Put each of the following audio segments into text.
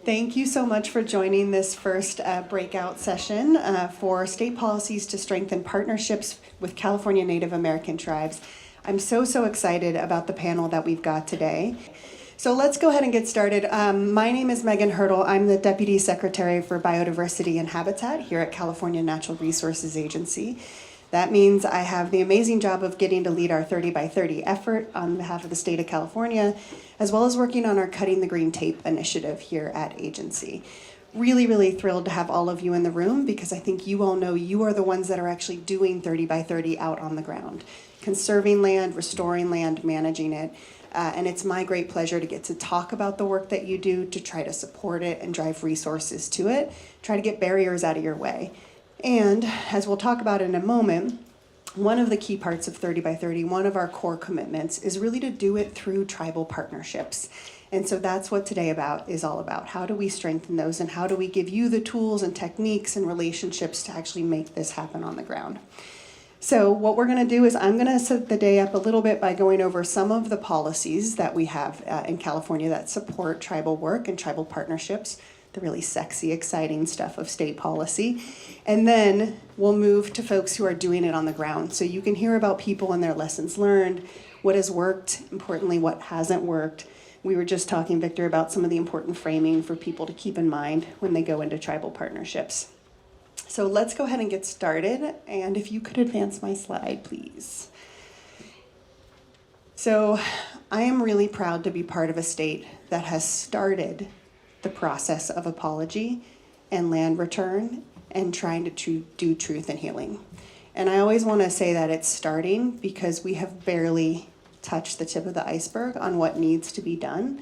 Thank you so much for joining this first breakout session for state policies to strengthen partnerships with California Native American tribes. I'm so excited about the panel that we've got today. So let's go ahead and get started. My name is Megan Hurdle. I'm the Deputy Secretary for Biodiversity and Habitat here at California Natural Resources Agency. That means I have the amazing job of getting to lead our 30 by 30 effort on behalf of the state of California, as well as working on our Cutting the Green Tape initiative here at agency. Really thrilled to have all of you in the room because I think you all know you are the ones that are actually doing 30 by 30 out on the ground, conserving land, restoring land, managing it. And it's my great pleasure to get to talk about the work that you do, to try to support it and drive resources to it, try to get barriers out of your way. And as we'll talk about in a moment, one of the key parts of 30 by 30, one of our core commitments is really to do it through tribal partnerships. And so that's what today is all about. How do we strengthen those and how do we give you the tools and techniques and relationships to actually make this happen on the ground? So what we're going to do is I'm going to set the day up a little bit by going over some of the policies that we have in California that support tribal work and tribal partnerships, the really sexy, exciting stuff of state policy. And then we'll move to folks who are doing it on the ground. So you can hear about people and their lessons learned, what has worked, importantly, what hasn't worked. We were just talking, Victor, about some of the important framing for people to keep in mind when they go into tribal partnerships. So let's go ahead and get started. And if you could advance my slide, please. So I am really proud to be part of a state that has started the process of apology and land return and trying to do truth and healing. And I always want to say that it's starting because we have barely touched the tip of the iceberg on what needs to be done,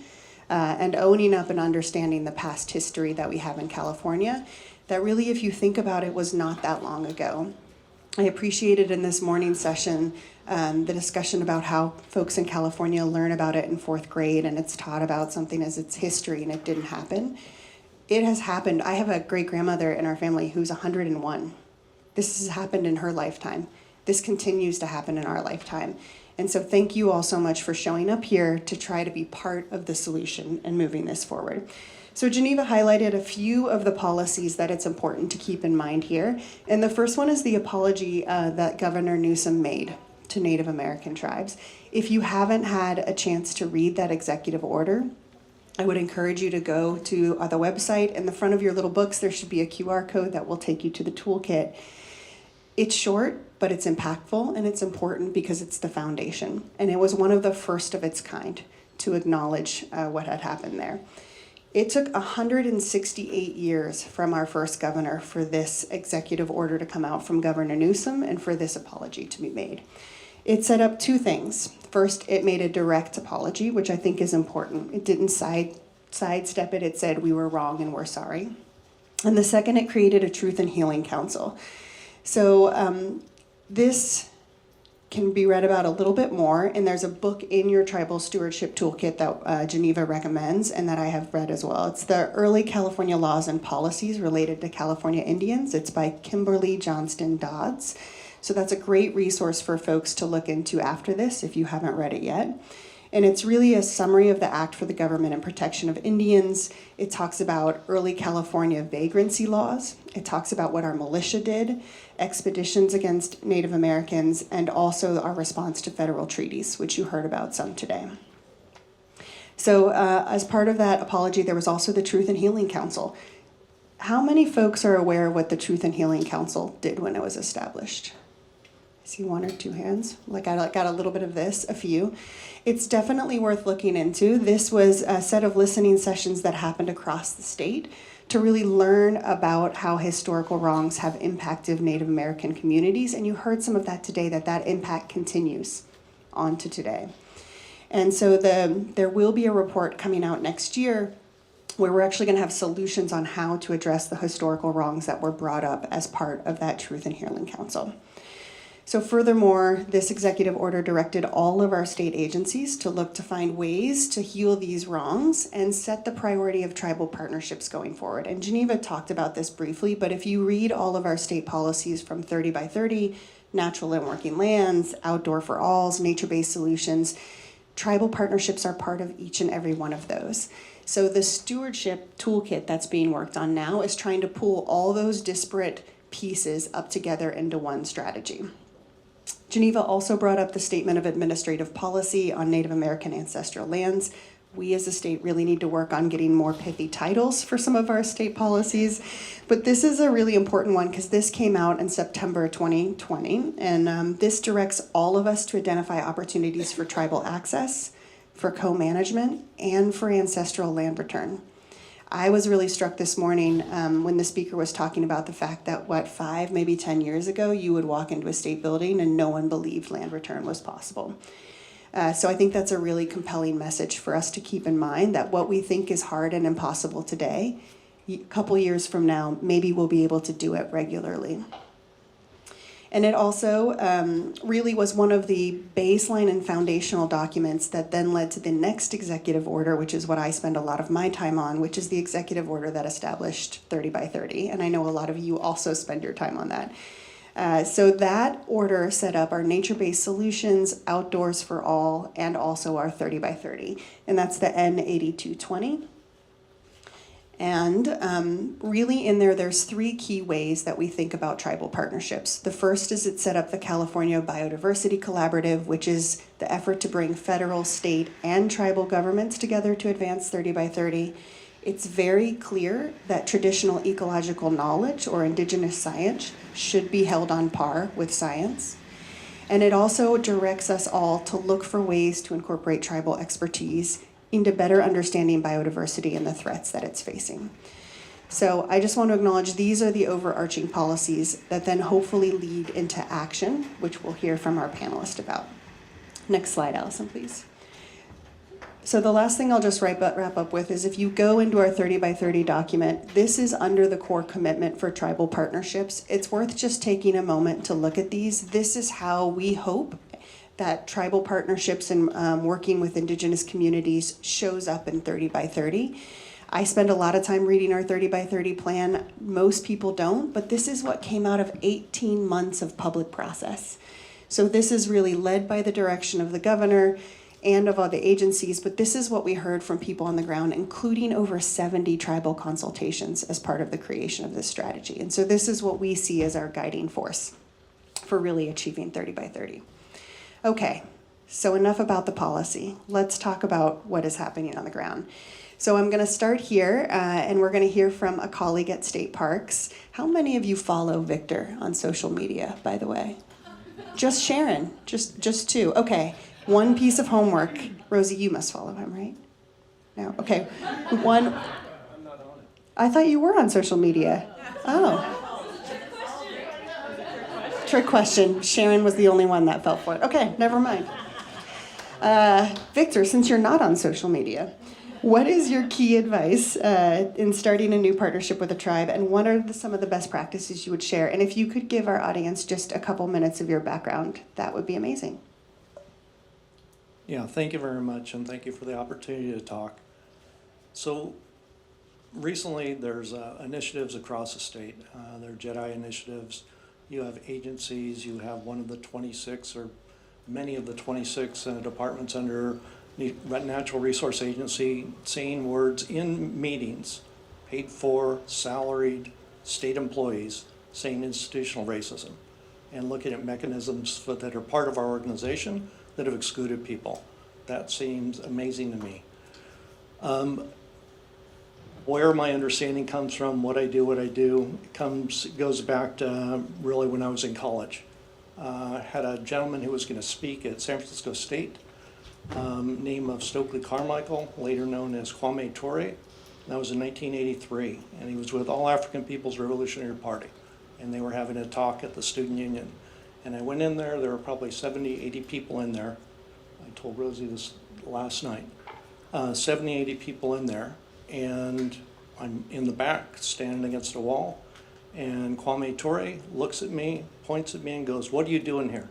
and owning up and understanding the past history that we have in California, that really, if you think about it, was not that long ago. I appreciated in this morning's session the discussion about how folks in California learn about it in 4th grade and it's taught about something as its history and it didn't happen. It has happened. I have a great-grandmother in our family who's 101. This has happened in her lifetime. This continues to happen in our lifetime. And so thank you all so much for showing up here to try to be part of the solution and moving this forward. So Geneva highlighted a few of the policies that it's important to keep in mind here. And the first one is the apology that Governor Newsom made to Native American tribes. If you haven't had a chance to read that executive order, I would encourage you to go to the website. In the front of your little books, there should be a QR code that will take you to the toolkit. It's short, but it's impactful and it's important because it's the foundation. And it was one of the first of its kind to acknowledge what had happened there. It took 168 years from our first governor for this executive order to come out from Governor Newsom and for this apology to be made. It set up two things. First, it made a direct apology, which I think is important. It didn't sidestep it. It said we were wrong and we're sorry. And the second, it created a Truth and Healing Council. So this can be read about a little bit more, and there's a book in your Tribal Stewardship Toolkit that Geneva recommends and that I have read as well. It's the Early California Laws and Policies Related to California Indians. It's by Kimberly Johnston Dodds. So that's a great resource for folks to look into after this if you haven't read it yet. And it's really a summary of the Act for the Government and Protection of Indians. It talks about early California vagrancy laws. It talks about what our militia did, expeditions against Native Americans, and also our response to federal treaties, which you heard about some today. So as part of that apology, there was also the Truth and Healing Council. How many folks are aware of what the Truth and Healing Council did when it was established? I see one or two hands. I got a little bit of this, a few. It's definitely worth looking into. This was a set of listening sessions that happened across the state to really learn about how historical wrongs have impacted Native American communities. And you heard some of that today, that impact continues on to today. And so there will be a report coming out next year where we're actually going to have solutions on how to address the historical wrongs that were brought up as part of that Truth and Healing Council. So furthermore, this executive order directed all of our state agencies to look to find ways to heal these wrongs and set the priority of tribal partnerships going forward. And Geneva talked about this briefly, but if you read all of our state policies from 30 by 30, natural and working lands, outdoor for alls, nature-based solutions, tribal partnerships are part of each and every one of those. So the stewardship toolkit that's being worked on now is trying to pull all those disparate pieces up together into one strategy. Geneva also brought up the Statement of Administrative Policy on Native American ancestral lands. We as a state really need to work on getting more pithy titles for some of our state policies. But this is a really important one because this came out in September 2020. And this directs all of us to identify opportunities for tribal access, for co-management, and for ancestral land return. I was really struck this morning when the speaker was talking about the fact that, 5, maybe 10 years ago, you would walk into a state building and no one believed land return was possible. So I think that's a really compelling message for us to keep in mind, that what we think is hard and impossible today, a couple years from now, maybe we'll be able to do it regularly. And it also really was one of the baseline and foundational documents that then led to the next executive order, which is what I spend a lot of my time on, which is the executive order that established 30 by 30. And I know a lot of you also spend your time on that. So that order set up our nature-based solutions, outdoors for all, and also our 30 by 30. And that's the N8220. And really in there, there's 3 key ways that we think about tribal partnerships. The first is it set up the California Biodiversity Collaborative, which is the effort to bring federal, state, and tribal governments together to advance 30 by 30. It's very clear that traditional ecological knowledge or indigenous science should be held on par with science. And it also directs us all to look for ways to incorporate tribal expertise into better understanding biodiversity and the threats that it's facing. So I just want to acknowledge these are the overarching policies that then hopefully lead into action, which we'll hear from our panelist about. Next slide, Allison, please. So the last thing I'll just wrap up with is if you go into our 30 by 30 document, this is under the core commitment for tribal partnerships. It's worth just taking a moment to look at these. This is how we hope that tribal partnerships and working with indigenous communities shows up in 30 by 30. I spend a lot of time reading our 30 by 30 plan. Most people don't, but this is what came out of 18 months of public process. So this is really led by the direction of the governor and of all the agencies, but this is what we heard from people on the ground, including over 70 tribal consultations as part of the creation of this strategy. And so this is what we see as our guiding force for really achieving 30 by 30. Okay, so enough about the policy. Let's talk about what is happening on the ground. So I'm going to start here, and we're going to hear from a colleague at State Parks. How many of you follow Victor on social media, by the way? Just Sharon, just 2. Okay, 1 piece of homework. Rosie, you must follow him, right? No, okay. 1. I'm not on it. I thought you were on social media. Oh. Trick question. Sharon was the only one that fell for it. Okay, never mind. Victor, since you're not on social media, what is your key advice in starting a new partnership with a tribe, and what are some of the best practices you would share? And if you could give our audience just a couple minutes of your background, that would be amazing. Yeah, thank you very much, and thank you for the opportunity to talk. So recently there's initiatives across the state. There are JEDI initiatives. You have agencies. You have one of the 26 or many of the 26 departments under the Natural Resource Agency saying words in meetings, paid for, salaried state employees, saying institutional racism, and looking at mechanisms that are part of our organization that have excluded people. That seems amazing to me. Where my understanding comes from, what I do, goes back to really when I was in college. Had a gentleman who was going to speak at San Francisco State, name of Stokely Carmichael, later known as Kwame Ture. That was in 1983, and he was with All African People's Revolutionary Party, and they were having a talk at the Student Union. And I went in there were probably 70, 80 people in there. I told Rosie this last night. 70, 80 people in there, and I'm in the back, standing against a wall, and Kwame Ture looks at me, points at me, and goes, "What are you doing here?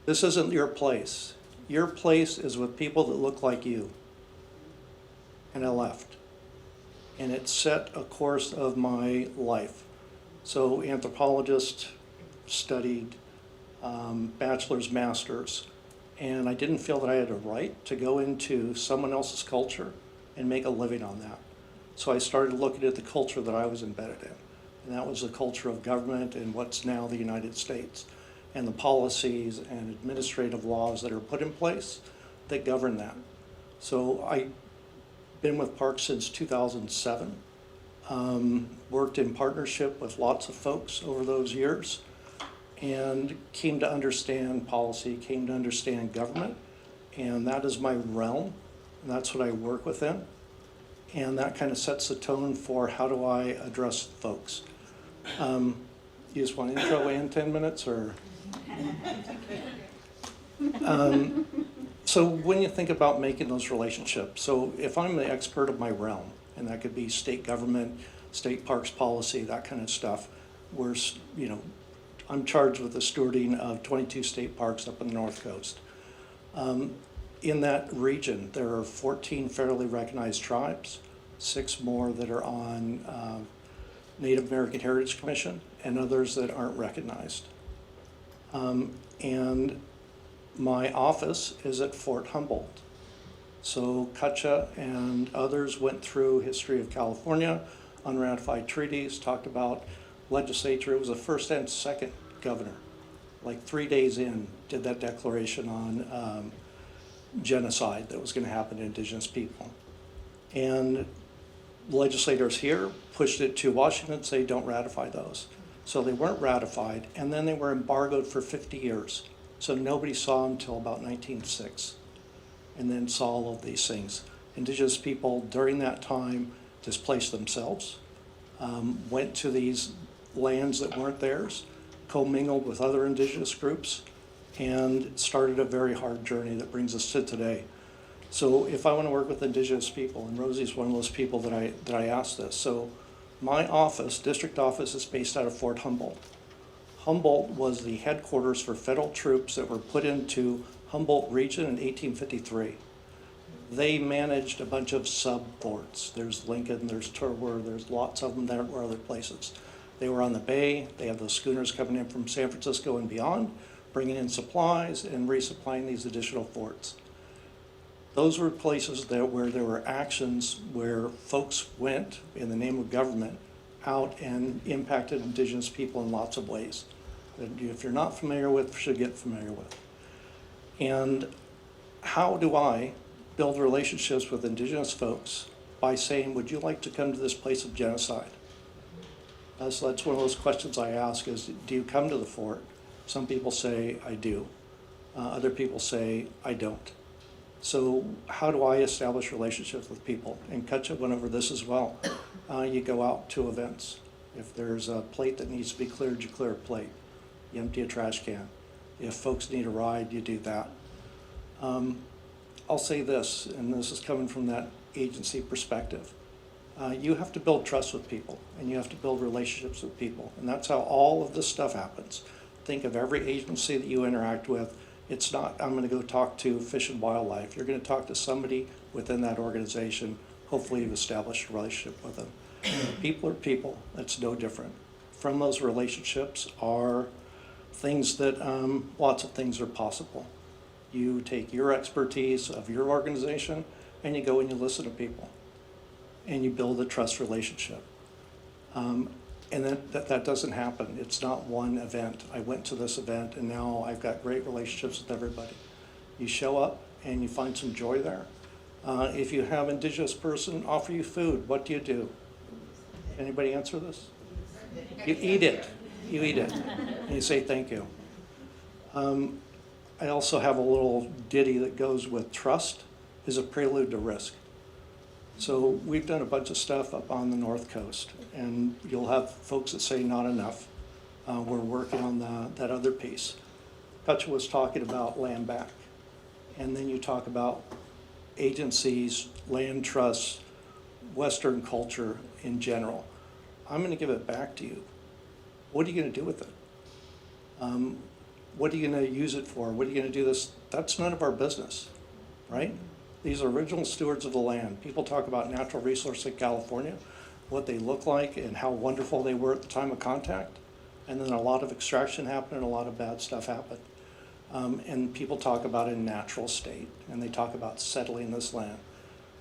This isn't your place. Your place is with people that look like you." And I left. And it set a course of my life. So anthropologist, studied, bachelor's, master's, And I didn't feel that I had a right to go into someone else's culture and make a living on that. So I started looking at the culture that I was embedded in. And that was the culture of government in what's now the United States, and the policies and administrative laws that are put in place that govern that. So I've been with Parks since 2007, worked in partnership with lots of folks over those years, and came to understand policy, came to understand government, and that is my realm, and that's what I work within. And that kind of sets the tone for how do I address folks. You just want intro in 10 minutes, or? So when you think about making those relationships, so if I'm the expert of my realm, and that could be state government, state parks policy, that kind of stuff, where, you know, I'm charged with the stewarding of 22 state parks up on the North Coast. In that region, there are 14 federally recognized tribes, 6 more that are on Native American Heritage Commission, and others that aren't recognized. And my office is at Fort Humboldt. So Cutcha and others went through history of California, unratified treaties, talked about legislature. It was the first and second governor, like 3 days in, did that declaration on genocide that was going to happen to indigenous people. And legislators here pushed it to Washington and say, don't ratify those. So they weren't ratified, and then they were embargoed for 50 years. So nobody saw them until about 1906, and then saw all of these things. Indigenous people during that time displaced themselves, went to these lands that weren't theirs, commingled with other indigenous groups, and started a very hard journey that brings us to today. So if I want to work with indigenous people, and Rosie's one of those people that I asked this. So my office, district office, is based out of Fort Humboldt. Humboldt was the headquarters for federal troops that were put into Humboldt region in 1853. They managed a bunch of sub-forts. There's Lincoln, there's Turwer, there's lots of them. There were other places. They were on the bay. They had those schooners coming in from San Francisco and beyond, bringing in supplies and resupplying these additional forts. Those were places where there were actions where folks went in the name of government out and impacted indigenous people in lots of ways that if you're not familiar with, should get familiar with. And how do I build relationships with indigenous folks? By saying, would you like to come to this place of genocide? So that's one of those questions I ask is, do you come to the fort? Some people say, I do. Other people say, I don't. So how do I establish relationships with people? And Cutcha went over this as well. You go out to events. If there's a plate that needs to be cleared, you clear a plate. You empty a trash can. If folks need a ride, you do that. I'll say this, and this is coming from that agency perspective. You have to build trust with people, and you have to build relationships with people. And that's how all of this stuff happens. Think of every agency that you interact with. It's not, I'm going to go talk to Fish and Wildlife. You're going to talk to somebody within that organization. Hopefully you've established a relationship with them. People are people. That's no different. From those relationships are things that, lots of things are possible. You take your expertise of your organization and you go and you listen to people. And you build a trust relationship. And that doesn't happen. It's not one event. I went to this event and now I've got great relationships with everybody. You show up and you find some joy there. If you have an indigenous person offer you food, what do? Anybody answer this? You eat it. You eat it. And you say thank you. I also have a little ditty that goes with trust is a prelude to risk. So we've done a bunch of stuff up on the North Coast, and you'll have folks that say not enough. We're working on that other piece. Cutcha was talking about land back, and then you talk about agencies, land trusts, Western culture in general. I'm going to give it back to you. What are you going to do with it? What are you going to use it for? What are you going to do this? That's none of our business, right? These are original stewards of the land. People talk about natural resources in California, what they look like and how wonderful they were at the time of contact. And then a lot of extraction happened and a lot of bad stuff happened. And people talk about a natural state, and they talk about settling this land.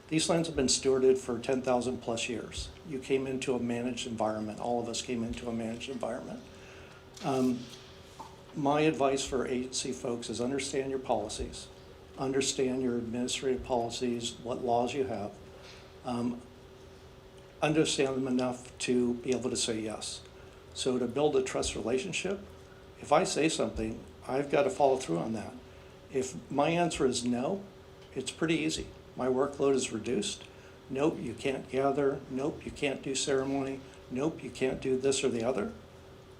These lands have been stewarded for 10,000 plus years. You came into a managed environment. All of us came into a managed environment. My advice for agency folks is understand your policies, understand your administrative policies, what laws you have, understand them enough to be able to say yes. So to build a trust relationship, if I say something, I've got to follow through on that. If my answer is no, it's pretty easy. My workload is reduced. Nope, you can't gather. Nope, you can't do ceremony. Nope, you can't do this or the other.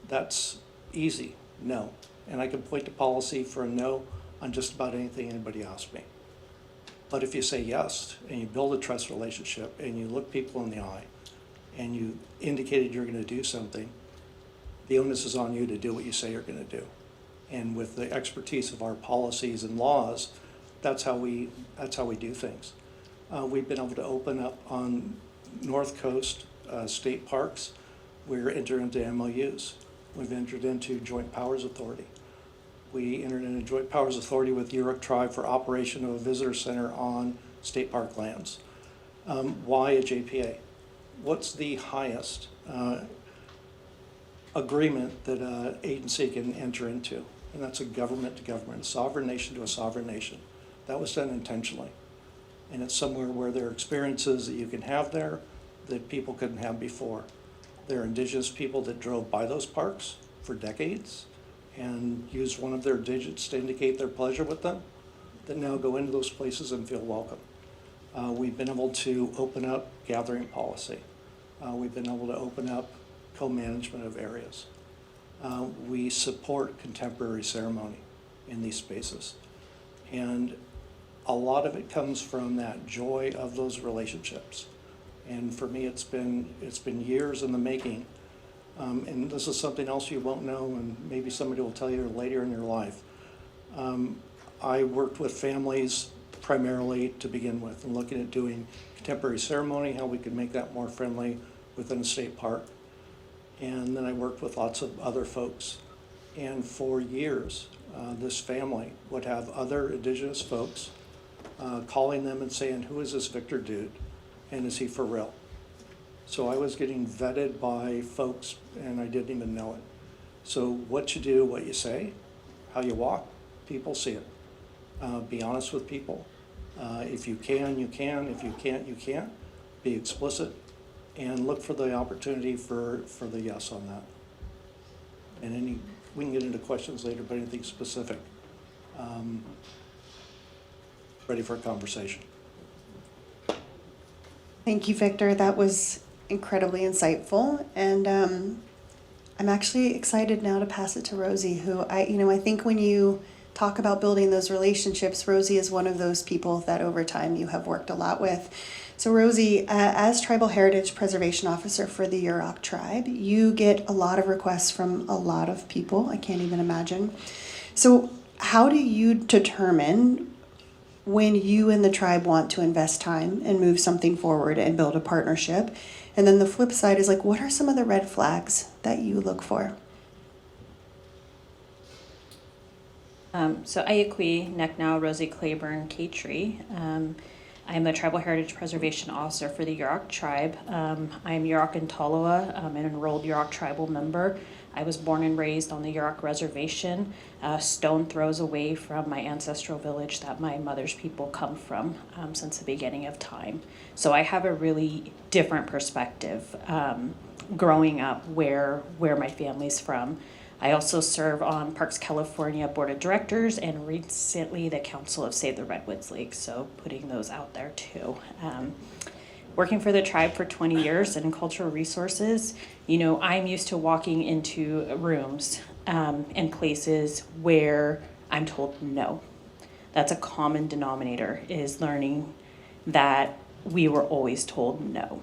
That's easy, no. And I can point to policy for a no on just about anything anybody asks me. But if you say yes, and you build a trust relationship, and you look people in the eye, and you indicated you're going to do something, the onus is on you to do what you say you're going to do. And with the expertise of our policies and laws, that's how we do things. We've been able to open up on North Coast state parks. We're entering into MOUs. We've entered into Joint Powers Authority. We entered into Joint Powers Authority with the Yurok Tribe for operation of a visitor center on state park lands. Why a JPA? What's the highest agreement that an agency can enter into? And that's a government to government, a sovereign nation to a sovereign nation. That was done intentionally. And it's somewhere where there are experiences that you can have there that people couldn't have before. There are indigenous people that drove by those parks for decades and used one of their digits to indicate their pleasure with them that now go into those places and feel welcome. We've been able to open up gathering policy. We've been able to open up co-management of areas. We support contemporary ceremony in these spaces. And a lot of it comes from that joy of those relationships. And for me, it's been years in the making. And this is something else you won't know, and maybe somebody will tell you later in your life. I worked with families primarily to begin with, and looking at doing contemporary ceremony, how we could make that more friendly within a state park. And then I worked with lots of other folks. And for years, this family would have other indigenous folks calling them and saying, who is this Victor dude? And is he for real? So I was getting vetted by folks and I didn't even know it. So what you do, what you say, how you walk, people see it. Be honest with people. If you can, you can. If you can't, you can't. Be explicit and look for the opportunity for the yes on that. And we can get into questions later, but anything specific. Ready for a conversation. Thank you, Victor. That was incredibly insightful. And I'm actually excited now to pass it to Rosie, who I think when you talk about building those relationships, Rosie is one of those people that over time you have worked a lot with. So Rosie, as Tribal Heritage Preservation Officer for the Yurok Tribe, you get a lot of requests from a lot of people. I can't even imagine. So how do you determine when you and the tribe want to invest time and move something forward and build a partnership? And then the flip side is what are some of the red flags that you look for? So Ayakwi, Neknau, Rosie Claiborne, Katri. I'm a Tribal Heritage Preservation Officer for the Yurok Tribe. I'm Yurok and Tolowa, an enrolled Yurok tribal member. I was born and raised on the Yurok Reservation, stone throws away from my ancestral village that my mother's people come from since the beginning of time. So I have a really different perspective growing up where my family's from. I also serve on Parks California Board of Directors and recently the Council of Save the Redwoods League, so putting those out there too. Working for the tribe for 20 years in cultural resources, I'm used to walking into rooms and places where I'm told no. That's a common denominator, is learning that we were always told no.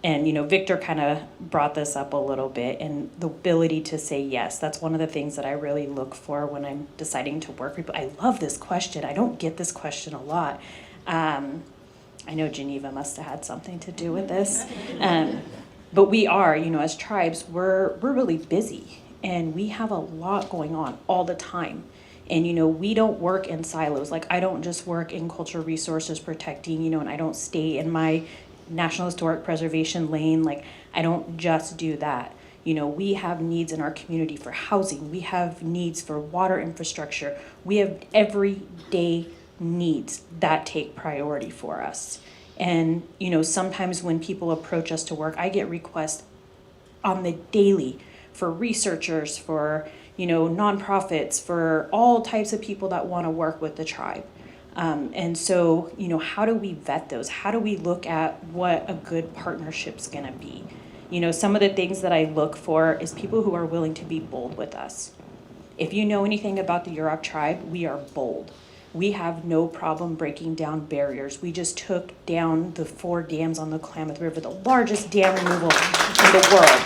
And Victor kind of brought this up a little bit, and the ability to say yes. That's one of the things that I really look for when I'm deciding to work with people. I love this question. I don't get this question a lot. I know Geneva must have had something to do with this. But we are, as tribes, we're really busy. and we have a lot going on all the time. And, we don't work in silos. Like, I don't just work in cultural resources protecting, and I don't stay in my National Historic Preservation lane. Like, I don't just do that. We have needs in our community for housing. We have needs for water infrastructure. We have everyday needs that take priority for us. And, sometimes when people approach us to work, I get requests on the daily for researchers, for, nonprofits, for all types of people that want to work with the tribe. And so, how do we vet those? How do we look at what a good partnership's going to be? Some of the things that I look for is people who are willing to be bold with us. If you know anything about the Yurok tribe, we are bold. We have no problem breaking down barriers. We just took down the 4 dams on the Klamath River, the largest dam removal in the world.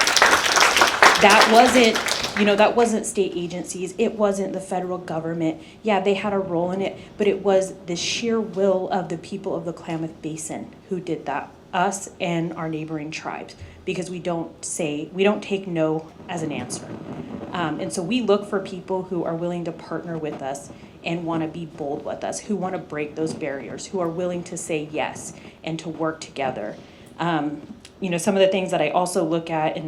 That wasn't state agencies. It wasn't the federal government. Yeah, they had a role in it, but it was the sheer will of the people of the Klamath Basin who did that, us and our neighboring tribes, because we don't take no as an answer. And so we look for people who are willing to partner with us and want to be bold with us, who want to break those barriers, who are willing to say yes and to work together. Some of the things that I also look at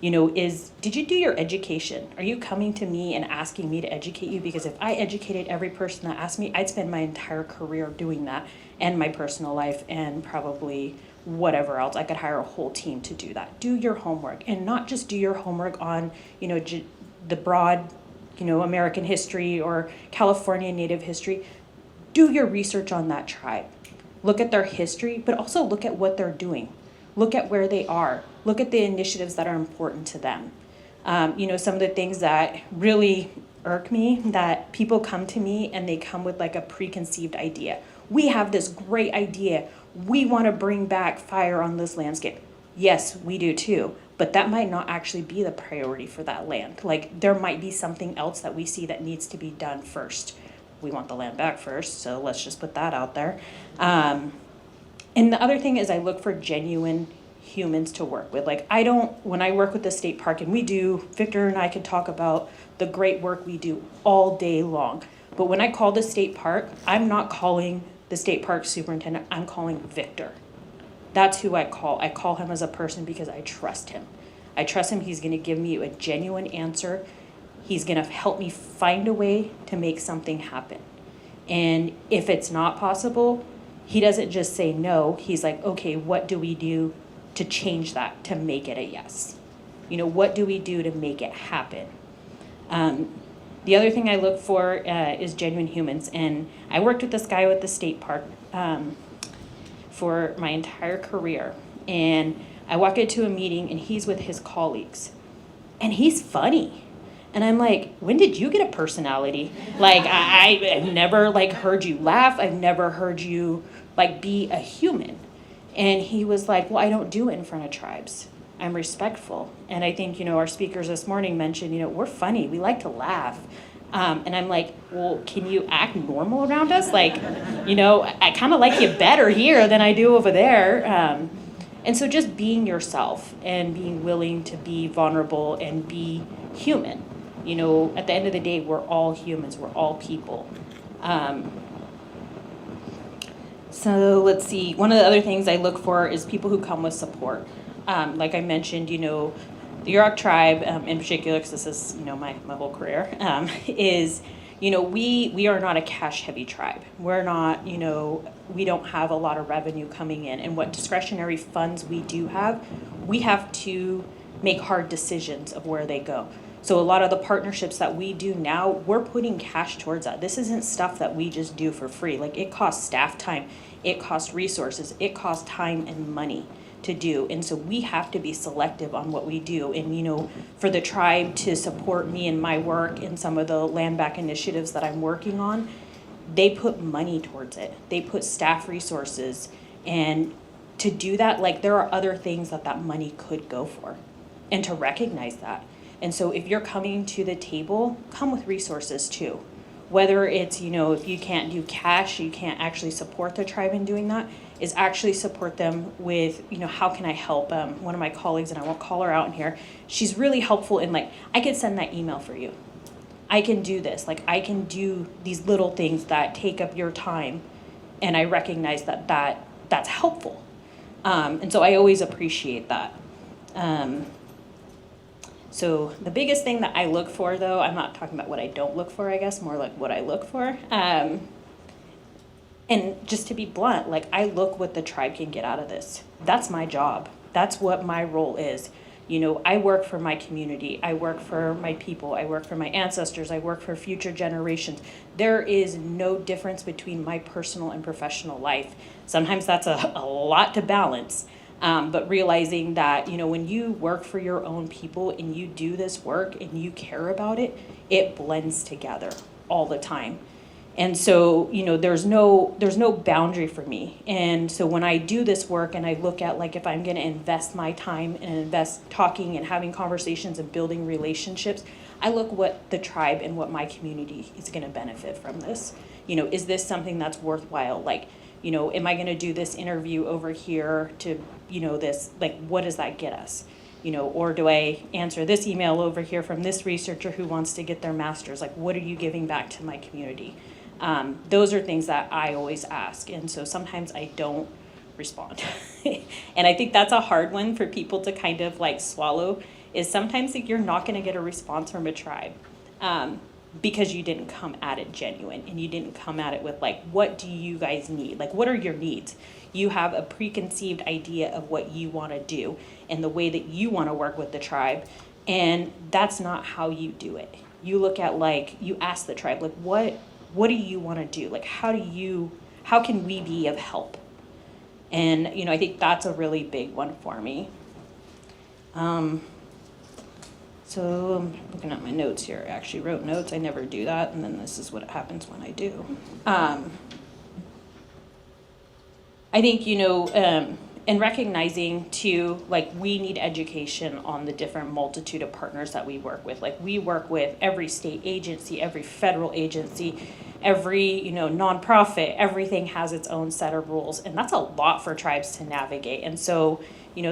is, did you do your education? Are you coming to me and asking me to educate you? Because if I educated every person that asked me, I'd spend my entire career doing that, and my personal life, and probably whatever else. I could hire a whole team to do that. Do your homework, and not just do your homework on, the broad, American history or California Native history. Do your research on that tribe. Look at their history, but also look at what they're doing. Look at where they are. Look at the initiatives that are important to them. Some of the things that really irk me, that people come to me and they come with like a preconceived idea. We have this great idea. We want to bring back fire on this landscape. Yes, we do too, but that might not actually be the priority for that land. Like, there might be something else that we see that needs to be done first. We want the land back first, so let's just put that out there. And the other thing is, I look for genuine humans to work with. Like, when I work with the state park, and Victor and I could talk about the great work we do all day long. But when I call the state park, I'm not calling the state park superintendent, I'm calling Victor. That's who I call. I call him as a person because I trust him. I trust him. He's going to give me a genuine answer. He's going to help me find a way to make something happen. And if it's not possible, he doesn't just say no. He's like, okay, what do we do to change that, to make it a yes? What do we do to make it happen? The other thing I look for is genuine humans. And I worked with this guy at the state park for my entire career. And I walk into a meeting and he's with his colleagues. And he's funny. And I'm like, when did you get a personality? Like, I've never heard you laugh. I've never heard you be a human. And he was like, well, I don't do it in front of tribes. I'm respectful. And I think, our speakers this morning mentioned, we're funny. We like to laugh. And I'm like, well, can you act normal around us? I kind of like you better here than I do over there. And so just being yourself and being willing to be vulnerable and be human. At the end of the day, we're all humans. We're all people. So let's see. One of the other things I look for is people who come with support. Like I mentioned, the Yurok tribe, in particular, because this is, my whole career, is, we are not a cash-heavy tribe. We're not, we don't have a lot of revenue coming in. And what discretionary funds we do have, we have to make hard decisions of where they go. So a lot of the partnerships that we do now, we're putting cash towards that. This isn't stuff that we just do for free. It costs staff time, it costs resources, it costs time and money to do. And so we have to be selective on what we do. And, for the tribe to support me in my work and some of the land back initiatives that I'm working on, they put money towards it. They put staff resources. And to do that, there are other things that money could go for. And to recognize that. And so if you're coming to the table, come with resources too. Whether it's, if you can't do cash, you can't actually support the tribe in doing that, is actually support them with, how can I help? One of my colleagues, and I won't call her out in here, she's really helpful in like, I could send that email for you. I can do this. Like, I can do these little things that take up your time, and I recognize that's helpful. And so I always appreciate that. So the biggest thing that I look for, though, I'm not talking about what I don't look for, I guess, more like what I look for. And just to be blunt, like, I look what the tribe can get out of this. That's my job. That's what my role is. I work for my community. I work for my people. I work for my ancestors. I work for future generations. There is no difference between my personal and professional life. Sometimes that's a lot to balance. But realizing that, when you work for your own people and you do this work and you care about it, it blends together all the time. And so, there's no boundary for me. And so when I do this work and I look at, like, if I'm going to invest my time and invest talking and having conversations and building relationships, I look what the tribe and what my community is going to benefit from this. Is this something that's worthwhile? Like, am I going to do this interview over here to, this, like, what does that get us? Or do I answer this email over here from this researcher who wants to get their master's? Like, what are you giving back to my community? Those are things that I always ask. And so sometimes I don't respond. And I think that's a hard one for people to kind of like swallow, is sometimes you're not going to get a response from a tribe because you didn't come at it genuine, and you didn't come at it with like, what do you guys need? Like, what are your needs? You have a preconceived idea of what you want to do and the way that you want to work with the tribe. And that's not how you do it. You look at, like, you ask the tribe, like, what do you want to do? Like, how can we be of help? And, I think that's a really big one for me. So I'm looking at my notes here. I actually wrote notes. I never do that. And then this is what happens when I do. I think, and recognizing too, like, we need education on the different multitude of partners that we work with. Like, we work with every state agency, every federal agency, every, nonprofit. Everything has its own set of rules, and that's a lot for tribes to navigate. And so,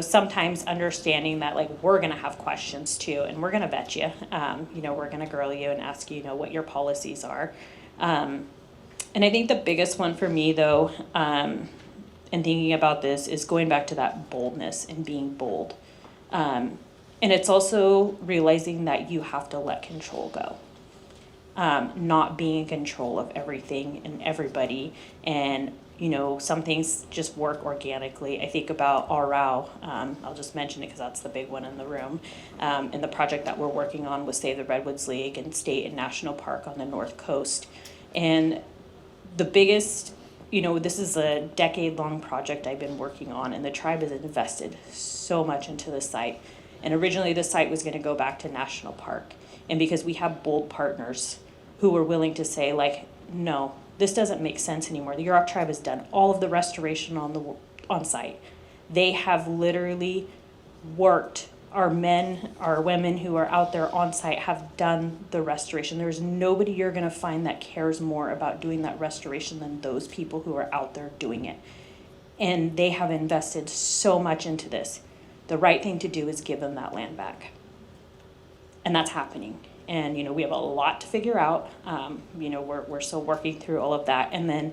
sometimes understanding that, like, we're going to have questions too, and we're going to vet you. We're going to grill you and ask you, what your policies are. And I think the biggest one for me, though, and thinking about this, is going back to that boldness and being bold. And it's also realizing that you have to let control go. Not being in control of everything and everybody. And, some things just work organically. I think about Arau. I'll just mention it because that's the big one in the room. And the project that we're working on with Save the Redwoods League and State and National Park on the North Coast. And the biggest, this is a decade-long project I've been working on, and the tribe has invested so much into the site. And originally the site was going to go back to National Park. And because we have bold partners who were willing to say, like, no, this doesn't make sense anymore. The Yurok tribe has done all of the restoration on site. They have literally worked. Our men, our women who are out there on site have done the restoration. There's nobody you're going to find that cares more about doing that restoration than those people who are out there doing it. And they have invested so much into this. The right thing to do is give them that land back. And that's happening. And, we have a lot to figure out. We're still working through all of that. And then,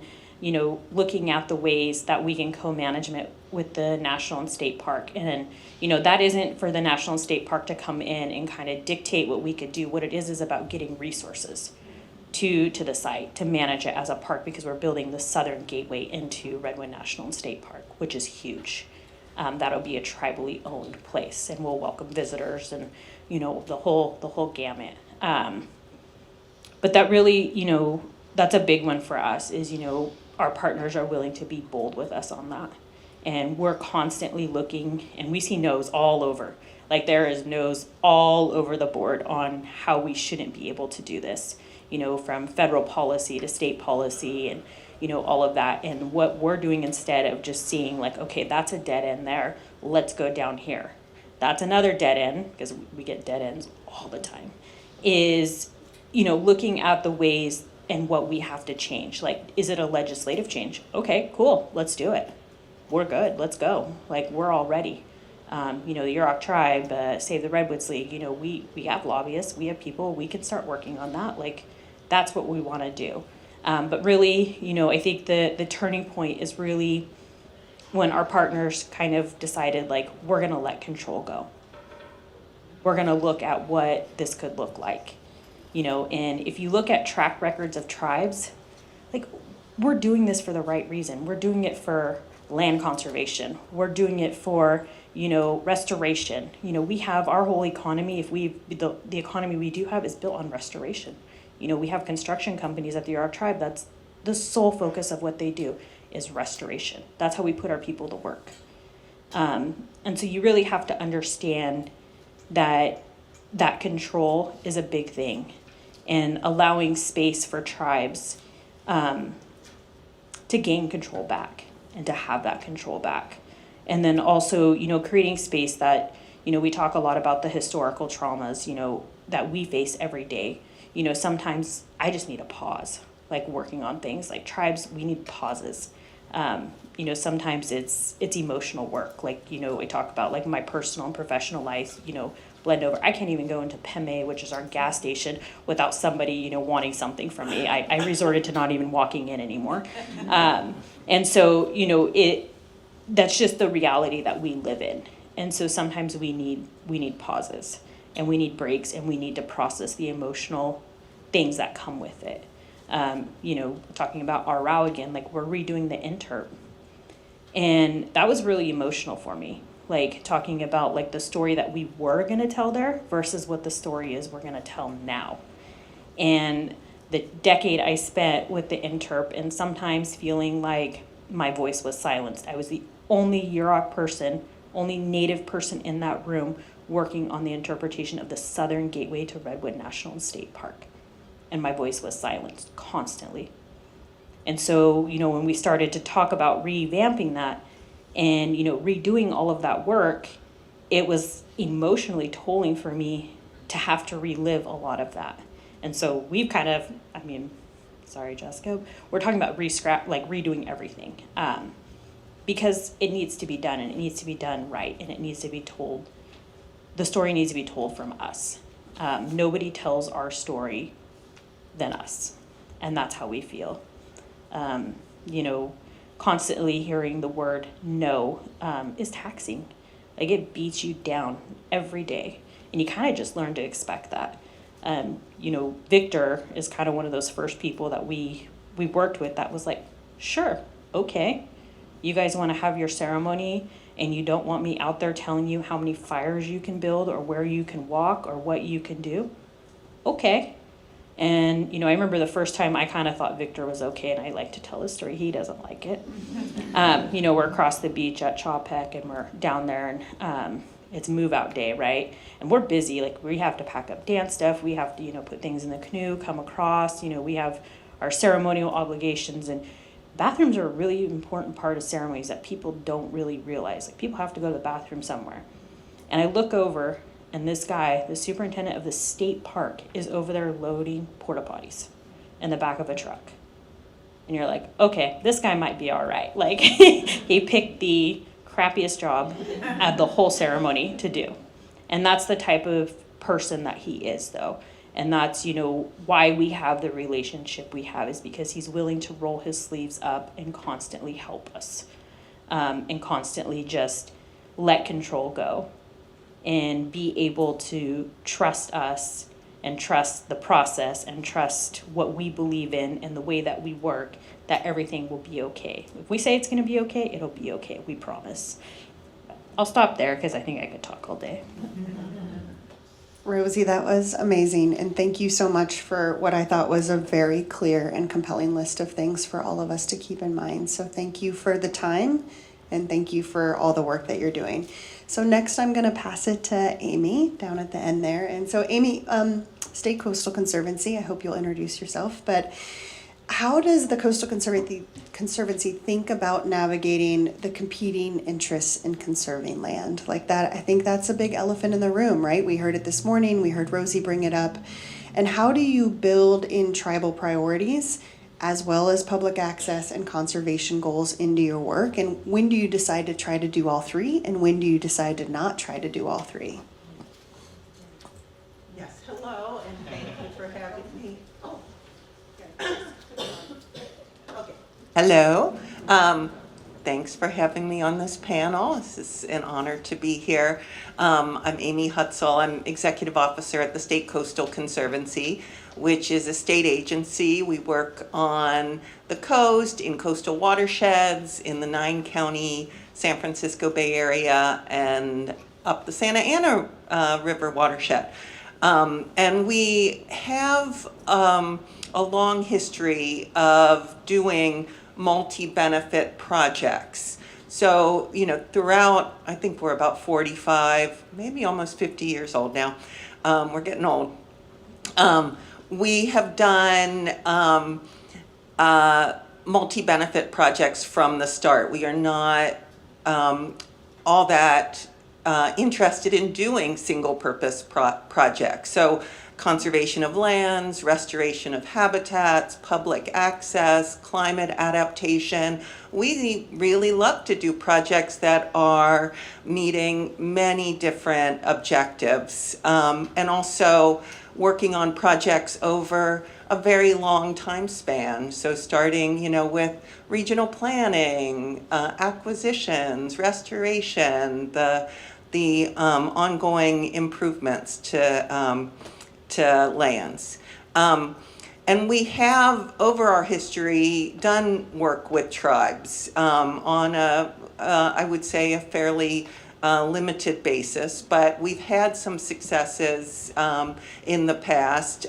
looking at the ways that we can co-management with the National and State Park. And, that isn't for the National and State Park to come in and kind of dictate what we could do. What it is about getting resources to the site to manage it as a park, because we're building the southern gateway into Redwood National and State Park, which is huge. That'll be a tribally owned place, and we'll welcome visitors and, the whole gamut. But that really, that's a big one for us is, our partners are willing to be bold with us on that. And we're constantly looking, and we see no's all over. Like, there is no's all over the board on how we shouldn't be able to do this, from federal policy to state policy and, all of that. And what we're doing, instead of just seeing like, okay, that's a dead end there, let's go down here. That's another dead end, because we get dead ends all the time, is, looking at the ways and what we have to change. Like, is it a legislative change? Okay, cool, let's do it. we're good, let's go. Like, we're all ready. The Yurok Tribe, Save the Redwoods League, we have lobbyists, we have people, we can start working on that. Like, that's what we want to do. But really, I think the turning point is really when our partners kind of decided, like, we're going to let control go. We're going to look at what this could look like. And if you look at track records of tribes, like, we're doing this for the right reason. We're doing it for land conservation. We're doing it for, restoration. We have our whole economy. The economy we do have is built on restoration. We have construction companies at the Yurok Tribe. That's the sole focus of what they do is restoration. That's how we put our people to work. And so you really have to understand that control is a big thing, and allowing space for tribes to gain control back and to have that control back. And then also, creating space that, we talk a lot about the historical traumas, that we face every day. Sometimes I just need a pause, like working on things. Like tribes, we need pauses. Sometimes it's emotional work. Like, I talk about like my personal and professional life, blend over. I can't even go into Peme, which is our gas station, without somebody, wanting something from me. I resorted to not even walking in anymore. And so, that's just the reality that we live in. And so sometimes we need pauses, and we need breaks, and we need to process the emotional things that come with it. Talking about our row again, like we're redoing the interp. And that was really emotional for me. Like talking about like the story that we were going to tell there versus what the story is we're going to tell now. And the decade I spent with the interp, and sometimes feeling like my voice was silenced. I was the only Yurok person, only Native person in that room working on the interpretation of the Southern Gateway to Redwood National State Park. And my voice was silenced constantly. And so, when we started to talk about revamping that and, redoing all of that work, it was emotionally tolling for me to have to relive a lot of that. And so we've kind of, sorry, Jessica, we're talking about redoing everything. Because it needs to be done, and it needs to be done right, and it needs to be told. The story needs to be told from us. Nobody tells our story than us, and that's how we feel. Constantly hearing the word no is taxing. Like, it beats you down every day, and you kind of just learn to expect that. Victor is kind of one of those first people that we worked with that was like, sure, okay, you guys want to have your ceremony, and you don't want me out there telling you how many fires you can build or where you can walk or what you can do? Okay. And, I remember the first time I kind of thought Victor was okay, and I like to tell his story. He doesn't like it. We're across the beach at Chapek, and we're down there, and it's move out day, right? And we're busy. Like, we have to pack up dance stuff. We have to, put things in the canoe, come across. We have our ceremonial obligations, and bathrooms are a really important part of ceremonies that people don't really realize. Like, people have to go to the bathroom somewhere. And I look over, and this guy, the superintendent of the state park, is over there loading porta potties in the back of a truck. And you're like, okay, this guy might be all right. Like, he picked the crappiest job at the whole ceremony to do. And that's the type of person that he is, though. And that's, why we have the relationship we have, is because he's willing to roll his sleeves up and constantly help us, and constantly just let control go and be able to trust us and trust the process and trust what we believe in and the way that we work, that everything will be okay. If we say it's going to be okay, it'll be okay. We promise. I'll stop there because I think I could talk all day. Rosie, that was amazing, and thank you so much for what I thought was a very clear and compelling list of things for all of us to keep in mind. So thank you for the time, and thank you for all the work that you're doing. So next I'm going to pass it to Amy down at the end there. And so Amy, State Coastal Conservancy, I hope you'll introduce yourself, but how does the Coastal Conservancy think about navigating the competing interests in conserving land? Like that, I think that's a big elephant in the room, right? We heard it this morning, we heard Rosie bring it up. And how do you build in tribal priorities as well as public access and conservation goals into your work? And when do you decide to try to do all three? And when do you decide to not try to do all three? Yes, hello, and thank you for having me. Oh, okay. Hello. Thanks for having me on this panel. This is an honor to be here. I'm Amy Hutzel. I'm Executive Officer at the State Coastal Conservancy, which is a state agency. We work on the coast, in coastal watersheds, in the 9-county San Francisco Bay Area, and up the Santa Ana River watershed. And we have a long history of doing multi-benefit projects. So, throughout, I think we're about 45, maybe almost 50 years old now. We're getting old. We have done multi-benefit projects from the start. We are not all that interested in doing single-purpose projects. So conservation of lands, restoration of habitats, public access, climate adaptation. We really love to do projects that are meeting many different objectives, and also working on projects over a very long time span. So starting, with regional planning, acquisitions, restoration, the ongoing improvements to lands. And we have, over our history, done work with tribes on I would say, a fairly limited basis, but we've had some successes in the past.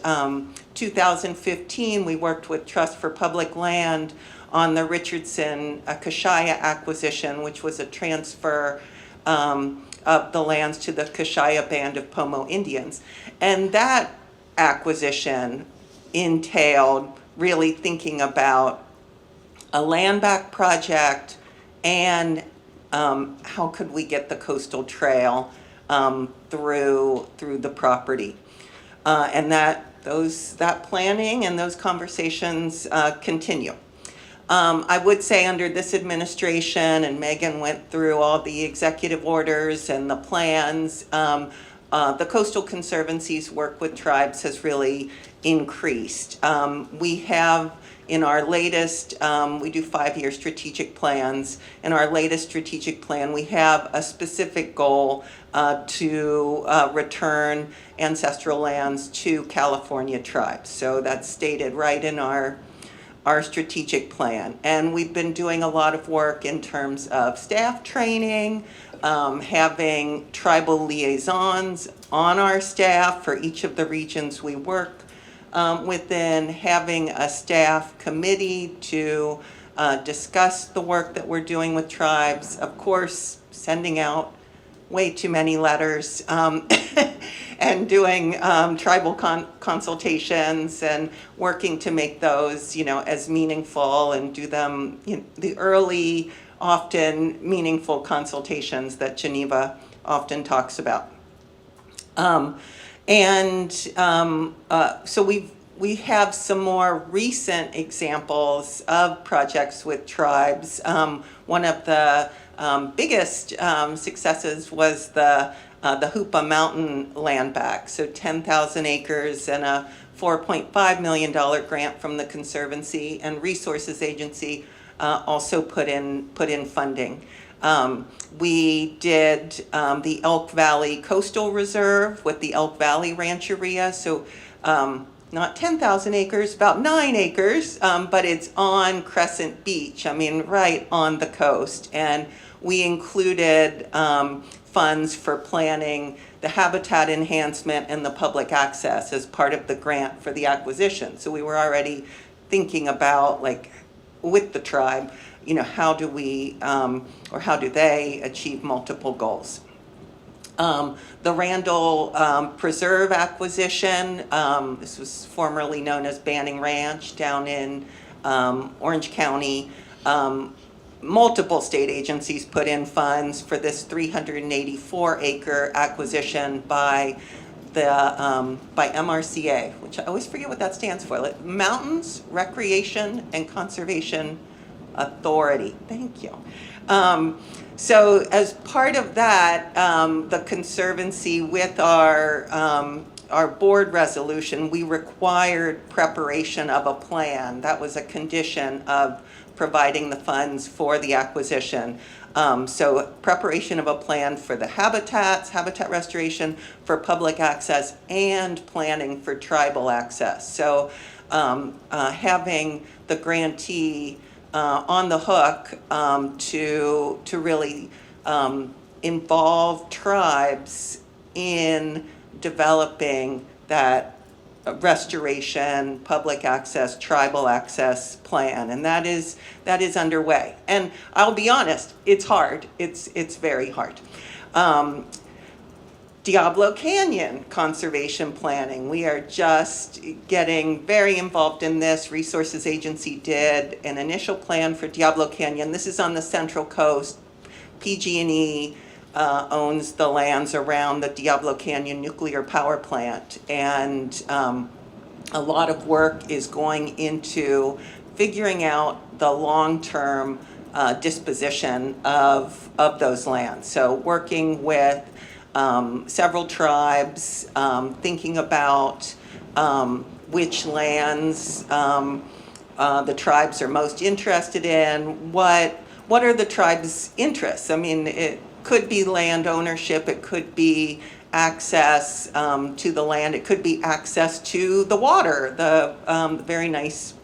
2015, we worked with Trust for Public Land on the Richardson Kashaya acquisition, which was a transfer of the lands to the Kashaya Band of Pomo Indians. And that acquisition entailed really thinking about a land back project and how could we get the coastal trail through the property. And that planning and those conversations continue. I would say under this administration, and Megan went through all the executive orders and the plans, the Coastal Conservancy's work with tribes has really increased. We have in our latest, we do 5-year strategic plans. In our latest strategic plan, we have a specific goal to return ancestral lands to California tribes. So that's stated right in our strategic plan. And we've been doing a lot of work in terms of staff training, having tribal liaisons on our staff for each of the regions we work within, having a staff committee to discuss the work that we're doing with tribes, of course, sending out way too many letters and doing tribal consultations and working to make those, as meaningful and do them, the early, often meaningful consultations that Geneva often talks about. So we have some more recent examples of projects with tribes. One of the biggest successes was the Hoopa Mountain land back. So 10,000 acres and a $4.5 million grant from the Conservancy and Resources Agency also put in funding. We did the Elk Valley Coastal Reserve with the Elk Valley Rancheria. So not 10,000 acres, about 9 acres, but it's on Crescent Beach, right on the coast. And we included funds for planning the habitat enhancement and the public access as part of the grant for the acquisition. So we were already thinking about, with the tribe, how do we, or how do they achieve multiple goals? The Randall Preserve acquisition, this was formerly known as Banning Ranch down in Orange County. Multiple state agencies put in funds for this 384-acre acquisition by by MRCA, which I always forget what that stands for, like Mountains, Recreation, and Conservation Authority. Thank you. So as part of that, the Conservancy, with our board resolution, we required preparation of a plan. That was a condition of providing the funds for the acquisition. So preparation of a plan for the habitat restoration, for public access, and planning for tribal access. So having the grantee on the hook to really involve tribes in developing that restoration, public access, tribal access plan, and that is underway. And I'll be honest, it's hard. It's very hard. Diablo Canyon conservation planning. We are just getting very involved in this. Resources Agency did an initial plan for Diablo Canyon. This is on the Central Coast. PG&E owns the lands around the Diablo Canyon nuclear power plant, and a lot of work is going into figuring out the long-term disposition of those lands. So working with several tribes, thinking about which lands the tribes are most interested in, what are the tribes' interests. I mean, it could be land ownership, it could be access to the land, it could be access to the water, the very nice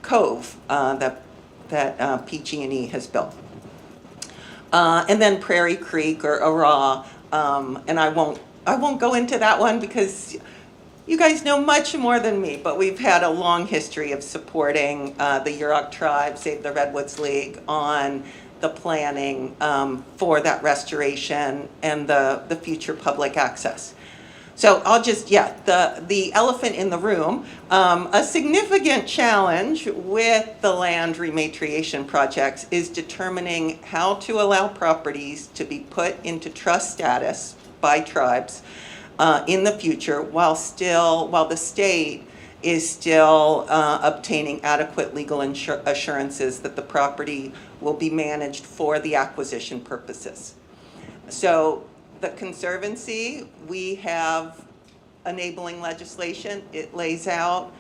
cove that PG&E has built. And then Prairie Creek or Araw, and I won't go into that one because you guys know much more than me, but we've had a long history of supporting the Yurok tribe, Save the Redwoods League, on the planning for that restoration and the future public access. So I'll just, the elephant in the room, a significant challenge with the land rematriation projects is determining how to allow properties to be put into trust status by tribes in the future while the state is still obtaining adequate legal assurances that the property will be managed for the acquisition purposes. So the Conservancy, we have enabling legislation. It lays out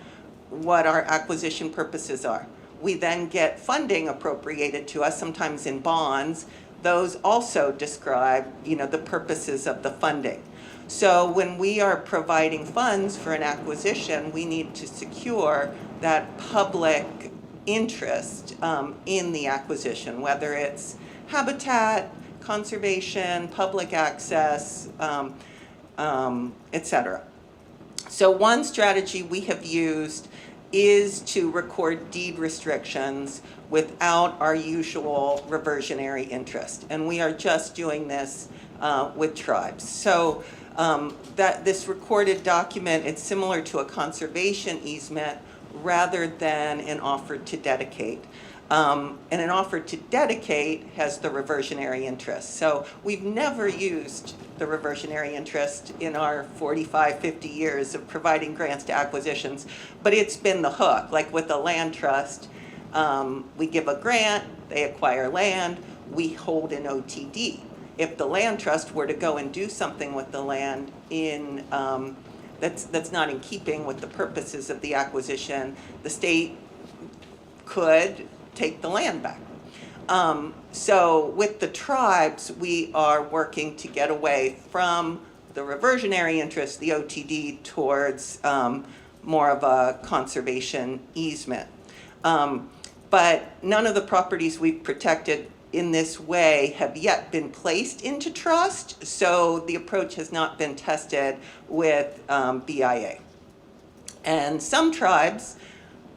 what our acquisition purposes are. We then get funding appropriated to us, sometimes in bonds. Those also describe, the purposes of the funding. So when we are providing funds for an acquisition, we need to secure that public interest in the acquisition, whether it's habitat, conservation, public access, etc. So one strategy we have used is to record deed restrictions without our usual reversionary interest. And we are just doing this with tribes. So that this recorded document, it's similar to a conservation easement rather than an offer to dedicate. And an offer to dedicate has the reversionary interest. So we've never used the reversionary interest in our 45, 50 years of providing grants to acquisitions, but it's been the hook. Like with the land trust, we give a grant, they acquire land, we hold an OTD. If the land trust were to go and do something with the land that's not in keeping with the purposes of the acquisition, the state could take the land back. So with the tribes, we are working to get away from the reversionary interest, the OTD, towards more of a conservation easement. But none of the properties we've protected in this way have yet been placed into trust, so the approach has not been tested with BIA. And some tribes,